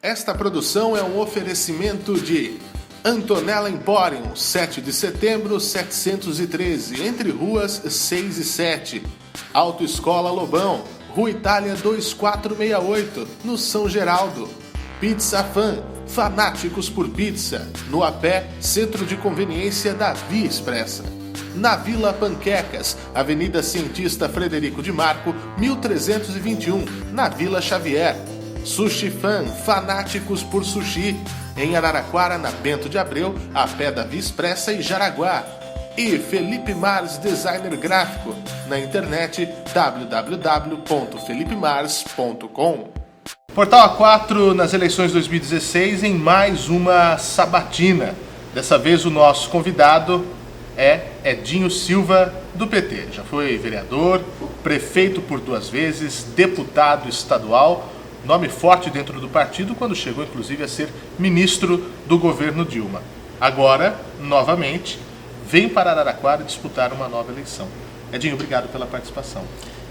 Esta produção é um oferecimento de Antonella Emporium, 7 de setembro, 713, entre ruas 6 e 7. Autoescola Lobão, Rua Itália 2468, no São Geraldo. Pizza Fan, fanáticos por pizza, no Apé, Centro de Conveniência da Via Expressa. Na Vila Panquecas, Avenida Cientista Frederico de Marco, 1321, na Vila Xavier. Sushi Fan, fanáticos por sushi, em Araraquara, na Bento de Abreu, a pé da Via Expressa e Jaraguá. E Felipe Mars, designer gráfico, na internet www.felipemars.com. Portal A4 nas eleições 2016 em mais uma sabatina. Dessa vez o nosso convidado é Edinho Silva, do PT. Já foi vereador, prefeito por 2 vezes, deputado estadual, nome forte dentro do partido quando chegou inclusive a ser ministro do governo Dilma. Agora, novamente, vem para Araraquara disputar uma nova eleição. Edinho, obrigado pela participação.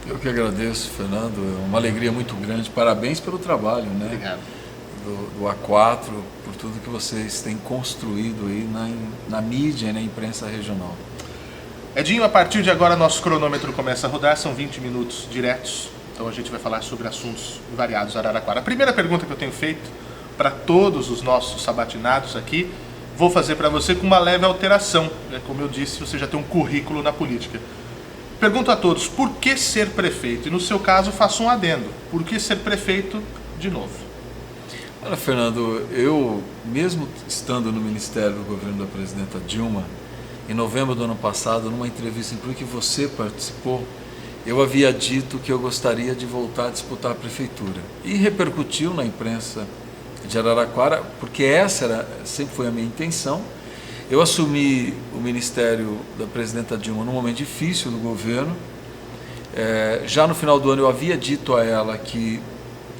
Eu que agradeço, Fernando. É uma alegria muito grande. Parabéns pelo trabalho, né? Obrigado. Do A4, por tudo que vocês têm construído aí na mídia e na imprensa regional. Edinho, a partir de agora nosso cronômetro começa a rodar, são 20 minutos diretos. Então a gente vai falar sobre assuntos variados Araraquara. A primeira pergunta que eu tenho feito para todos os nossos sabatinados aqui, vou fazer para você com uma leve alteração. Como eu disse, você já tem um currículo na política. Pergunto a todos, por que ser prefeito? E no seu caso, faço um adendo. Por que ser prefeito de novo? Olha, Fernando, eu, mesmo estando no Ministério do Governo da Presidenta Dilma, em novembro do ano passado, numa entrevista em que você participou, eu havia dito que eu gostaria de voltar a disputar a prefeitura. E repercutiu na imprensa de Araraquara, porque essa sempre foi a minha intenção. Eu assumi o Ministério da Presidenta Dilma num momento difícil do governo. Já no final do ano eu havia dito a ela que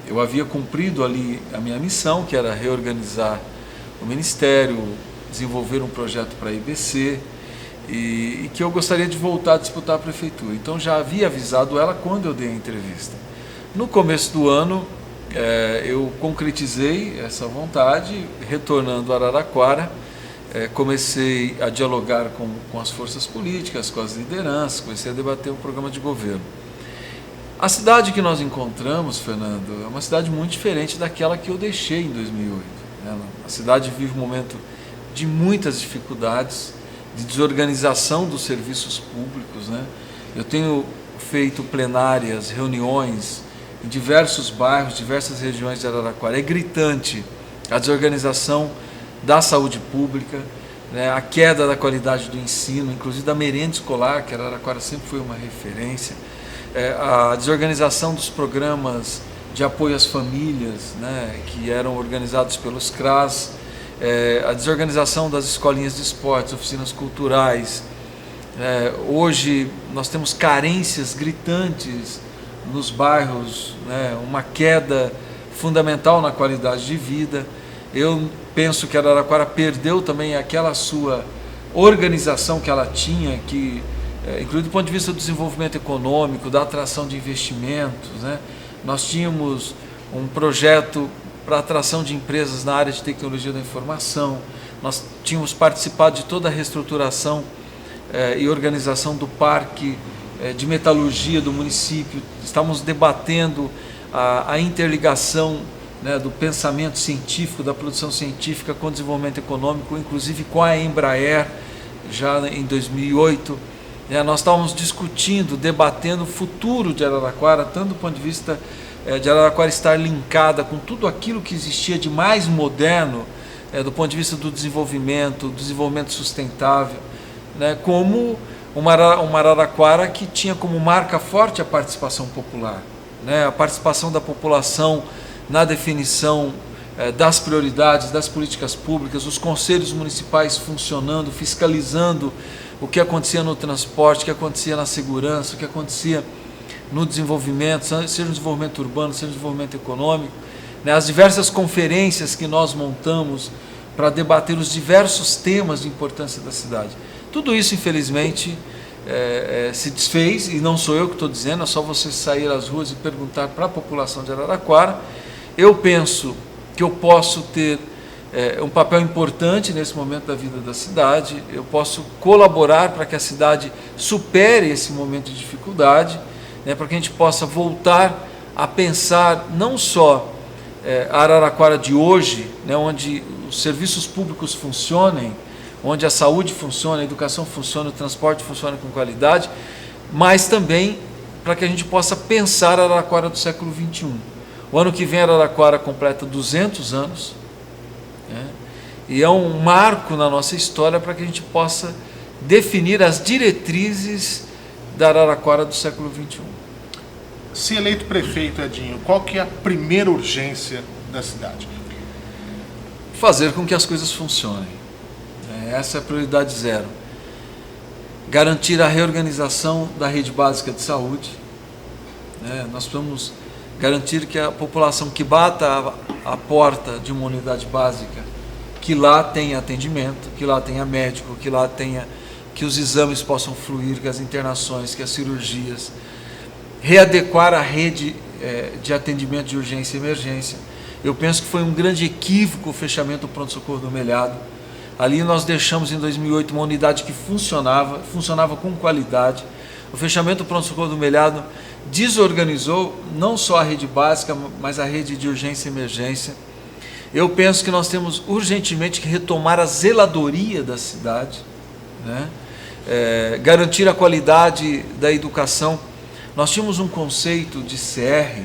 eu havia cumprido ali a minha missão, que era reorganizar o Ministério, desenvolver um projeto para a IBC, e que eu gostaria de voltar a disputar a prefeitura. Então já havia avisado ela quando eu dei a entrevista. No começo do ano eu concretizei essa vontade, retornando a Araraquara, comecei a dialogar com as forças políticas, com as lideranças, comecei a debater o programa de governo. A cidade que nós encontramos, Fernando, é uma cidade muito diferente daquela que eu deixei em 2008. A cidade vive um momento de muitas dificuldades, de desorganização dos serviços públicos, né? Eu tenho feito plenárias, reuniões em diversos bairros, diversas regiões de Araraquara. É gritante a desorganização da saúde pública, né? A queda da qualidade do ensino, inclusive da merenda escolar, que Araraquara sempre foi uma referência, a desorganização dos programas de apoio às famílias, né? Que eram organizados pelos CRAS, a desorganização das escolinhas de esportes, oficinas culturais. Hoje nós temos carências gritantes nos bairros, né? Uma queda fundamental na qualidade de vida. Eu penso que Araraquara perdeu também aquela sua organização que ela tinha, que, inclusive do ponto de vista do desenvolvimento econômico, da atração de investimentos, né? Nós tínhamos um projeto para atração de empresas na área de tecnologia da informação, nós tínhamos participado de toda a reestruturação e organização do parque de metalurgia do município, estávamos debatendo a interligação, né, do pensamento científico, da produção científica com o desenvolvimento econômico, inclusive com a Embraer, já em 2008. Nós estávamos discutindo, debatendo o futuro de Araraquara, tanto do ponto de vista de Araraquara estar linkada com tudo aquilo que existia de mais moderno, do ponto de vista do desenvolvimento sustentável, né, como uma Araraquara que tinha como marca forte a participação popular, né, a participação da população na definição das prioridades, das políticas públicas, os conselhos municipais funcionando, fiscalizando o que acontecia no transporte, o que acontecia na segurança, o que acontecia no desenvolvimento, seja no desenvolvimento urbano, seja no desenvolvimento econômico, né, as diversas conferências que nós montamos para debater os diversos temas de importância da cidade. Tudo isso, infelizmente, se desfez, e não sou eu que estou dizendo, é só você sair às ruas e perguntar para a população de Araraquara. Eu penso que eu posso ter um papel importante nesse momento da vida da cidade, eu posso colaborar para que a cidade supere esse momento de dificuldade, né, para que a gente possa voltar a pensar não só a Araraquara de hoje, né, onde os serviços públicos funcionem, onde a saúde funciona, a educação funciona, o transporte funciona com qualidade, mas também para que a gente possa pensar a Araraquara do século XXI. O ano que vem a Araraquara completa 200 anos, né, e é um marco na nossa história para que a gente possa definir as diretrizes da Araraquara do século XXI. Se eleito prefeito, Edinho, qual que é a primeira urgência da cidade? Fazer com que as coisas funcionem. Essa é a prioridade zero. Garantir a reorganização da rede básica de saúde. Nós precisamos garantir que a população que bata a porta de uma unidade básica, que lá tenha atendimento, que lá tenha médico, que lá tenha, que os exames possam fluir, que as internações, que as cirurgias, readequar a rede de atendimento de urgência e emergência. Eu penso que foi um grande equívoco o fechamento do pronto-socorro do Melhado. Ali nós deixamos em 2008 uma unidade que funcionava com qualidade. O fechamento do pronto-socorro do Melhado desorganizou não só a rede básica, mas a rede de urgência e emergência. Eu penso que nós temos urgentemente que retomar a zeladoria da cidade, né? Garantir a qualidade da educação. Nós tínhamos um conceito de CR,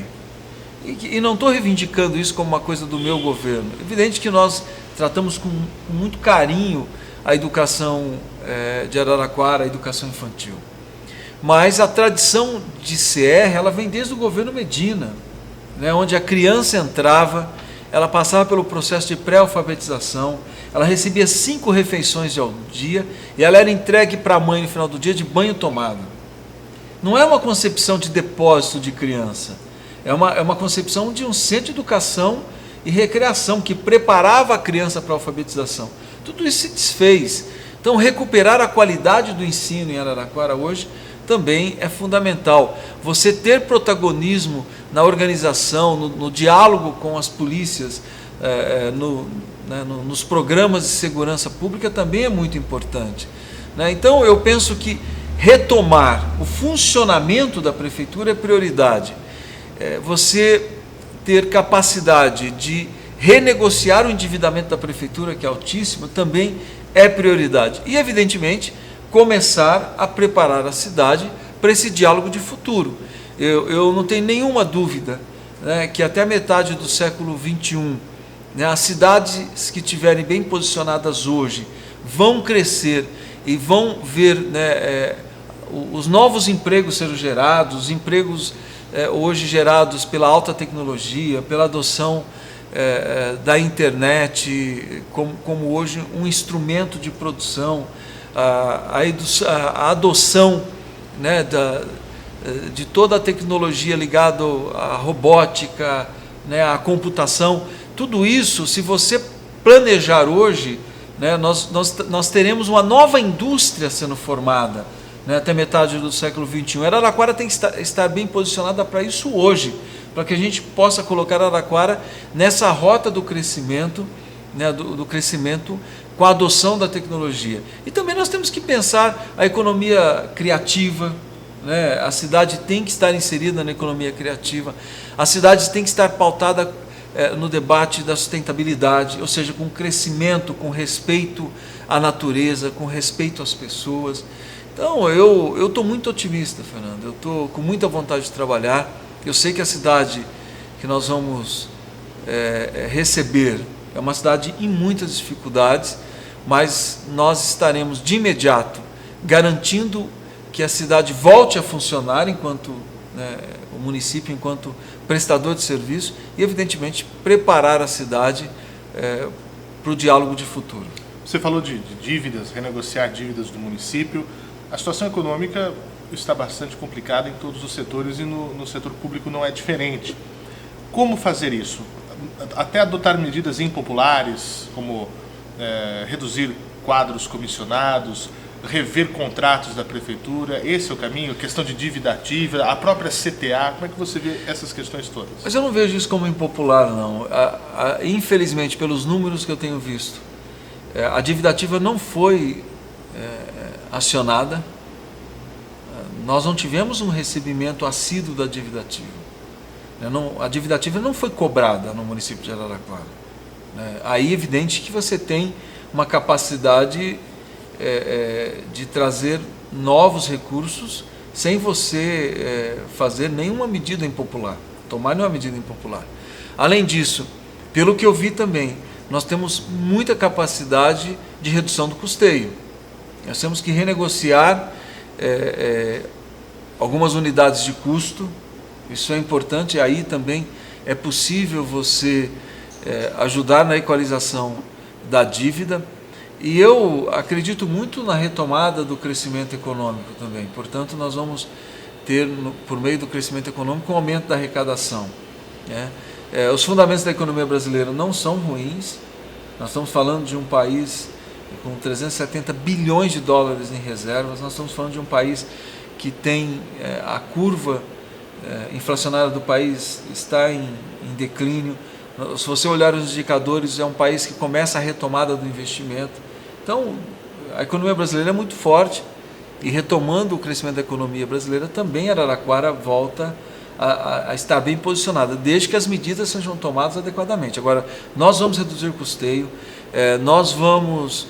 e não estou reivindicando isso como uma coisa do meu governo. É evidente que nós tratamos com muito carinho a educação de Araraquara, a educação infantil. Mas a tradição de CR, ela vem desde o governo Medina, né, onde a criança entrava, ela passava pelo processo de pré-alfabetização, ela recebia 5 refeições ao dia e ela era entregue para a mãe no final do dia de banho tomado. Não é uma concepção de depósito de criança, é uma concepção de um centro de educação e recreação que preparava a criança para a alfabetização. Tudo isso se desfez. Então, recuperar a qualidade do ensino em Araraquara hoje também é fundamental. Você ter protagonismo na organização, no diálogo com as polícias, nos programas de segurança pública também é muito importante, né? Então, eu penso que retomar o funcionamento da prefeitura é prioridade. Você ter capacidade de renegociar o endividamento da prefeitura, que é altíssimo, também é prioridade. E, evidentemente, começar a preparar a cidade para esse diálogo de futuro. Eu não tenho nenhuma dúvida, né, que até a metade do século XXI, né, as cidades que estiverem bem posicionadas hoje vão crescer e vão ver, né, os novos empregos serem gerados, os empregos hoje gerados pela alta tecnologia, pela adoção da internet como hoje um instrumento de produção, a adoção, né, de toda a tecnologia ligada à robótica, né, à computação. Tudo isso, se você planejar hoje, né, nós teremos uma nova indústria sendo formada, né, até metade do século XXI. A Araraquara tem que estar bem posicionada para isso hoje, para que a gente possa colocar a Araraquara nessa rota do crescimento, né, do crescimento com a adoção da tecnologia. E também nós temos que pensar a economia criativa, né? A cidade tem que estar inserida na economia criativa, a cidade tem que estar pautada no debate da sustentabilidade, ou seja, com crescimento, com respeito à natureza, com respeito às pessoas. Então, eu estou muito otimista, Fernando, eu estou com muita vontade de trabalhar. Eu sei que a cidade que nós vamos receber é uma cidade em muitas dificuldades, mas nós estaremos de imediato garantindo que a cidade volte a funcionar enquanto, né, o município enquanto prestador de serviço e, evidentemente, preparar a cidade para o diálogo de futuro. Você falou de dívidas, renegociar dívidas do município. A situação econômica está bastante complicada em todos os setores e no setor público não é diferente. Como fazer isso? Até adotar medidas impopulares, como reduzir quadros comissionados, rever contratos da prefeitura? Esse é o caminho? A questão de dívida ativa, a própria CTA, como é que você vê essas questões todas? Mas eu não vejo isso como impopular, não. Infelizmente, pelos números que eu tenho visto, a dívida ativa não foi acionada. Nós não tivemos um recebimento assíduo da dívida ativa. A dívida ativa não foi cobrada no município de Araraquara. Aí é evidente que você tem uma capacidade de trazer novos recursos sem você fazer nenhuma medida impopular, tomar nenhuma medida impopular. Além disso, pelo que eu vi também, nós temos muita capacidade de redução do custeio. Nós temos que renegociar algumas unidades de custo, isso é importante, aí também é possível você ajudar na equalização da dívida. E eu acredito muito na retomada do crescimento econômico também. Portanto, nós vamos ter, por meio do crescimento econômico, um aumento da arrecadação. Os fundamentos da economia brasileira não são ruins. Nós estamos falando de um país com 370 bilhões de dólares em reservas. Nós estamos falando de um país que tem a curva inflacionária do país está em declínio. Se você olhar os indicadores, é um país que começa a retomada do investimento. Então, a economia brasileira é muito forte e, retomando o crescimento da economia brasileira, também Araraquara volta a estar bem posicionada, desde que as medidas sejam tomadas adequadamente. Agora, nós vamos reduzir o custeio, nós vamos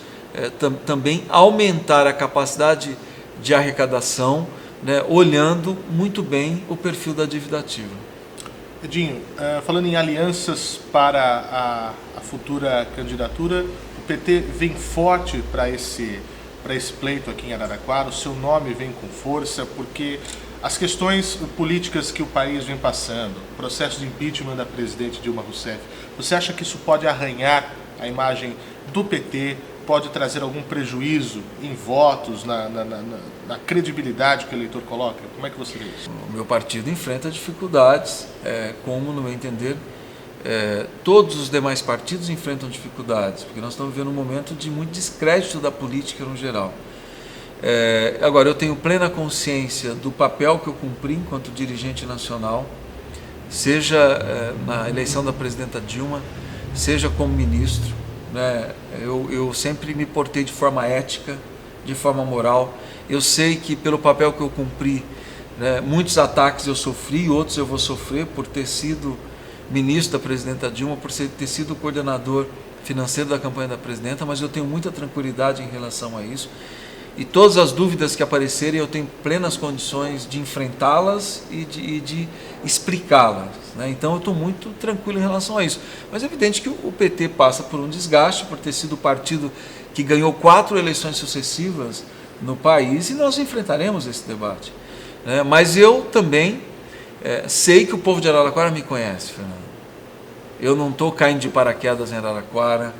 também aumentar a capacidade de arrecadação, olhando muito bem o perfil da dívida ativa. Edinho, falando em alianças para a futura candidatura, o PT vem forte para esse pleito aqui em Araraquara, o seu nome vem com força, porque as questões políticas que o país vem passando, o processo de impeachment da presidente Dilma Rousseff, você acha que isso pode arranhar a imagem do PT, pode trazer algum prejuízo em votos, na credibilidade que o eleitor coloca? Como é que você vê isso? O meu partido enfrenta dificuldades, como, no meu entender, todos os demais partidos enfrentam dificuldades, porque nós estamos vivendo um momento de muito descrédito da política no geral. Agora, eu tenho plena consciência do papel que eu cumpri enquanto dirigente nacional, seja na eleição da presidenta Dilma, seja como ministro. Eu sempre me portei de forma ética, de forma moral. Eu sei que pelo papel que eu cumpri, muitos ataques eu sofri, outros eu vou sofrer por ter sido ministro da presidenta Dilma, por ter sido coordenador financeiro da campanha da presidenta, mas eu tenho muita tranquilidade em relação a isso. E todas as dúvidas que aparecerem, eu tenho plenas condições de enfrentá-las e de explicá-las. Então eu estou muito tranquilo em relação a isso. Mas é evidente que o PT passa por um desgaste, por ter sido o partido que ganhou 4 eleições sucessivas no país, e nós enfrentaremos esse debate. Mas eu também sei que o povo de Araraquara me conhece, Fernando. Eu não estou caindo de paraquedas em Araraquara,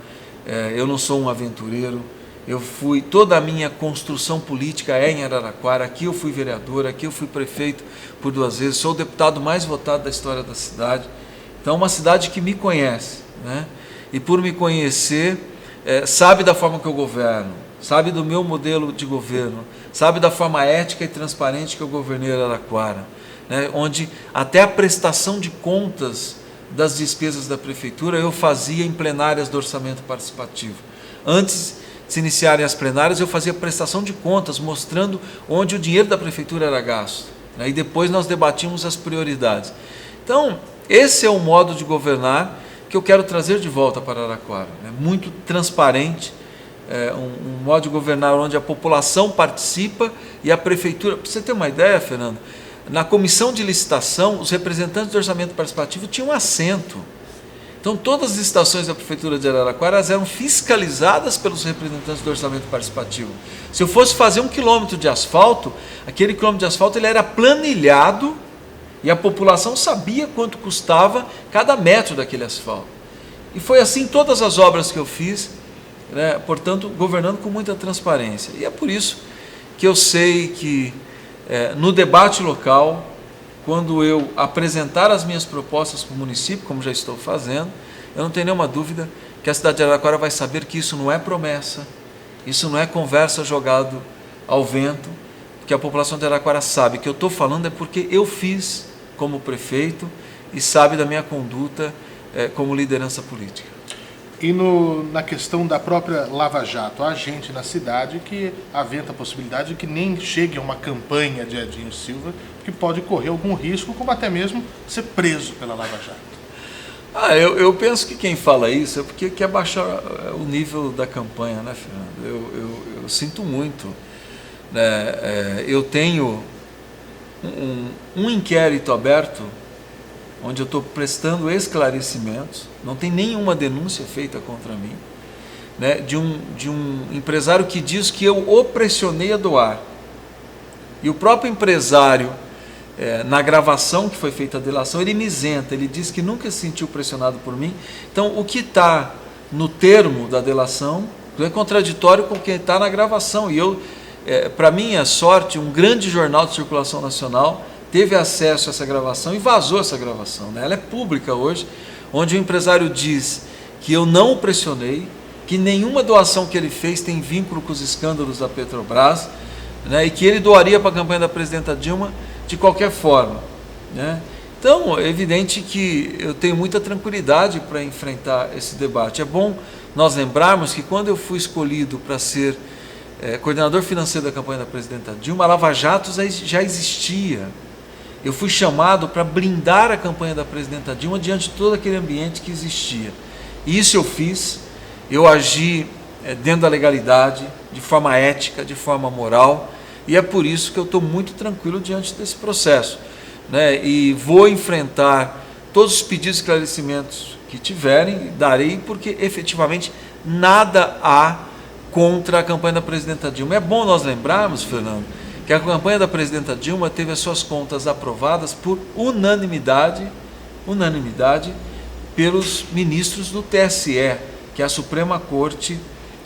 eu não sou um aventureiro. Toda a minha construção política é em Araraquara. Aqui eu fui vereador, aqui eu fui prefeito por 2 vezes, sou o deputado mais votado da história da cidade. Então é uma cidade que me conhece, e por me conhecer, sabe da forma que eu governo, sabe do meu modelo de governo, sabe da forma ética e transparente que eu governei Araraquara, onde até a prestação de contas das despesas da prefeitura eu fazia em plenárias do orçamento participativo. Antes de se iniciarem as plenárias, eu fazia prestação de contas, mostrando onde o dinheiro da prefeitura era gasto. E depois nós debatimos as prioridades. Então, esse é o modo de governar que eu quero trazer de volta para Araraquara. Muito transparente, um modo de governar onde a população participa e a prefeitura... Para você ter uma ideia, Fernando, na comissão de licitação, os representantes do orçamento participativo tinham assento. Então, todas as licitações da Prefeitura de Araraquara eram fiscalizadas pelos representantes do orçamento participativo. Se eu fosse fazer 1 quilômetro de asfalto, aquele quilômetro de asfalto ele era planilhado e a população sabia quanto custava cada metro daquele asfalto. E foi assim todas as obras que eu fiz, portanto, governando com muita transparência. E é por isso que eu sei que no debate local, quando eu apresentar as minhas propostas para o município, como já estou fazendo, eu não tenho nenhuma dúvida que a cidade de Araraquara vai saber que isso não é promessa, isso não é conversa jogado ao vento, porque a população de Araraquara sabe que eu estou falando é porque eu fiz como prefeito e sabe da minha conduta como liderança política. E na questão da própria Lava Jato, há gente na cidade que aventa a possibilidade de que nem chegue a uma campanha de Edinho Silva, que pode correr algum risco, como até mesmo ser preso pela Lava Jato. Eu penso que quem fala isso é porque quer baixar o nível da campanha, né, Fernando? Eu sinto muito. Né? Eu tenho um inquérito aberto, onde eu estou prestando esclarecimentos, não tem nenhuma denúncia feita contra mim, né, de um empresário que diz que eu o pressionei a doar. E o próprio empresário, na gravação que foi feita a delação, ele me isenta, ele diz que nunca se sentiu pressionado por mim. Então, o que está no termo da delação é contraditório com o que está na gravação. E para minha sorte, um grande jornal de circulação nacional teve acesso a essa gravação e vazou essa gravação, né? Ela é pública hoje, onde o empresário diz que eu não o pressionei, que nenhuma doação que ele fez tem vínculo com os escândalos da Petrobras, né? E que ele doaria para a campanha da presidenta Dilma de qualquer forma, né? Então, é evidente que eu tenho muita tranquilidade para enfrentar esse debate. É bom nós lembrarmos que quando eu fui escolhido para ser coordenador financeiro da campanha da presidenta Dilma, a Lava Jato já existia. Eu fui chamado para blindar a campanha da presidenta Dilma diante de todo aquele ambiente que existia. E isso eu fiz, eu agi dentro da legalidade, de forma ética, de forma moral, e é por isso que eu estou muito tranquilo diante desse processo, né? E vou enfrentar todos os pedidos de esclarecimentos que tiverem, darei, porque efetivamente nada há contra a campanha da presidenta Dilma. É bom nós lembrarmos, Fernando, que a campanha da presidenta Dilma teve as suas contas aprovadas por unanimidade pelos ministros do TSE, que é a Suprema Corte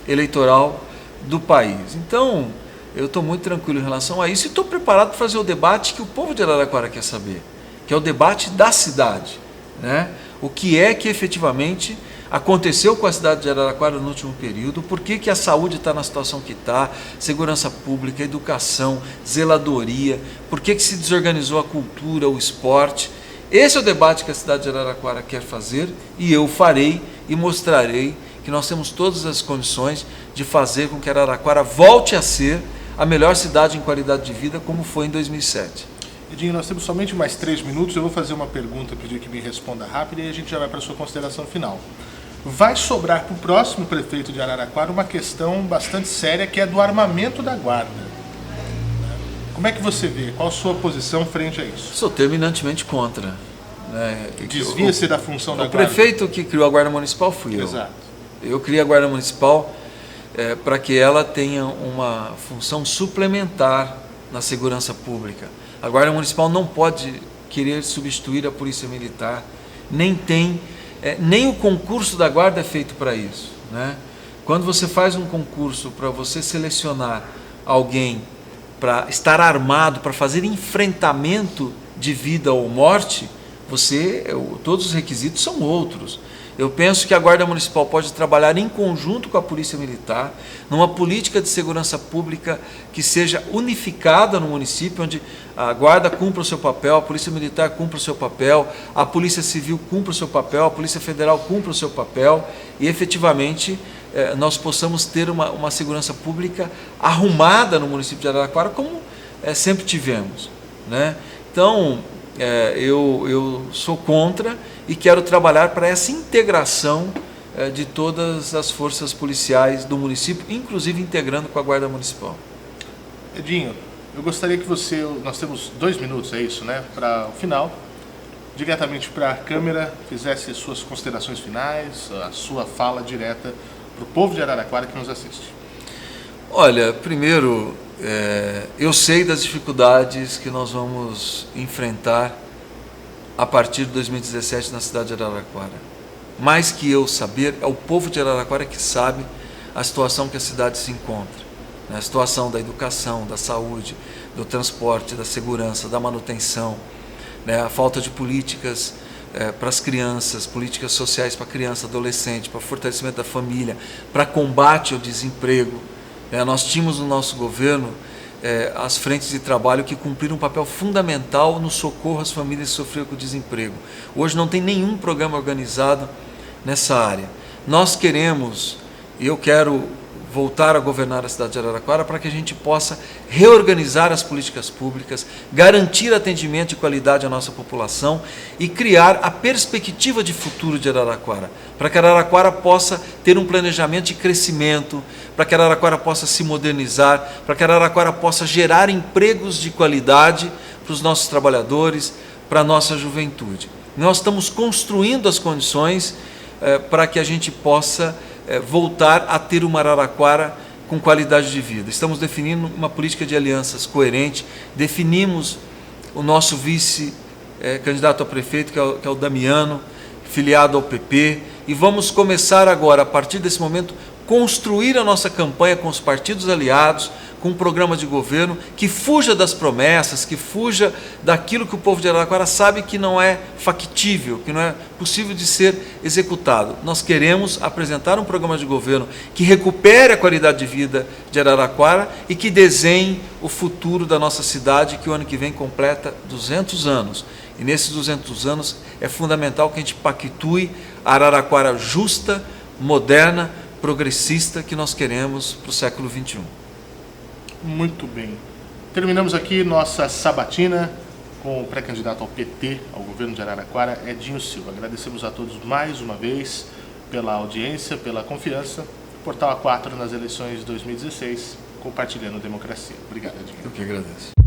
Eleitoral do país. Então, eu estou muito tranquilo em relação a isso e estou preparado para fazer o debate que o povo de Araraquara quer saber, que é o debate da cidade, né? O que é que efetivamente aconteceu com a cidade de Araraquara no último período, por que a saúde está na situação que está, segurança pública, educação, zeladoria, por que se desorganizou a cultura, o esporte. Esse é o debate que a cidade de Araraquara quer fazer e eu farei e mostrarei que nós temos todas as condições de fazer com que Araraquara volte a ser a melhor cidade em qualidade de vida como foi em 2007. Edinho, nós temos somente mais 3 minutos, eu vou fazer uma pergunta, pedir que me responda rápido e a gente já vai para a sua consideração final. Vai sobrar para o próximo prefeito de Araraquara uma questão bastante séria, que é do armamento da guarda. Como é que você vê? Qual a sua posição frente a isso? Sou terminantemente contra. Né? Desvia-se da função da guarda. O prefeito que criou a Guarda Municipal fui eu. Exato. Eu criei a Guarda Municipal para que ela tenha uma função suplementar na segurança pública. A Guarda Municipal não pode querer substituir a Polícia Militar, nem o concurso da Guarda é feito para isso, né? Quando você faz um concurso para você selecionar alguém para estar armado, para fazer enfrentamento de vida ou morte, todos os requisitos são outros. Eu penso que a Guarda Municipal pode trabalhar em conjunto com a Polícia Militar, numa política de segurança pública que seja unificada no município, onde a Guarda cumpra o seu papel, a Polícia Militar cumpra o seu papel, a Polícia Civil cumpra o seu papel, a Polícia Federal cumpra o seu papel e efetivamente nós possamos ter uma segurança pública arrumada no município de Araraquara, como sempre tivemos, né? Então, eu sou contra e quero trabalhar para essa integração de todas as forças policiais do município, inclusive integrando com a Guarda Municipal. Edinho, eu gostaria que nós temos 2 minutos, é isso, né? Para o final, diretamente para a câmera, fizesse suas considerações finais, a sua fala direta para o povo de Araraquara que nos assiste. Olha, primeiro, eu sei das dificuldades que nós vamos enfrentar a partir de 2017 na cidade de Araraquara. Mais que eu saber, é o povo de Araraquara que sabe a situação que a cidade se encontra, né? A situação da educação, da saúde, do transporte, da segurança, da manutenção, né? A falta de políticas para as crianças, políticas sociais para criança, adolescente, para fortalecimento da família, para combate ao desemprego. Nós tínhamos no nosso governo as frentes de trabalho que cumpriram um papel fundamental no socorro às famílias que sofreram com o desemprego. Hoje não tem nenhum programa organizado nessa área. Nós queremos, e eu quero voltar a governar a cidade de Araraquara para que a gente possa reorganizar as políticas públicas, garantir atendimento de qualidade à nossa população e criar a perspectiva de futuro de Araraquara, para que Araraquara possa ter um planejamento de crescimento, para que Araraquara possa se modernizar, para que Araraquara possa gerar empregos de qualidade para os nossos trabalhadores, para a nossa juventude. Nós estamos construindo as condições para que a gente possa voltar a ter uma Araraquara com qualidade de vida. Estamos definindo uma política de alianças coerente, definimos o nosso vice-candidato a prefeito, que é o Damiano, filiado ao PP, e vamos começar agora, a partir desse momento, construir a nossa campanha com os partidos aliados, com um programa de governo que fuja das promessas, que fuja daquilo que o povo de Araraquara sabe que não é factível, que não é possível de ser executado. Nós queremos apresentar um programa de governo que recupere a qualidade de vida de Araraquara e que desenhe o futuro da nossa cidade, que o ano que vem completa 200 anos. E nesses 200 anos é fundamental que a gente pactue a Araraquara justa, moderna, progressista que nós queremos para o século XXI. Muito bem. Terminamos aqui nossa sabatina com o pré-candidato ao PT, ao governo de Araraquara, Edinho Silva. Agradecemos a todos mais uma vez pela audiência, pela confiança. Portal A4 nas eleições de 2016, compartilhando democracia. Obrigado, Edinho. Eu que agradeço.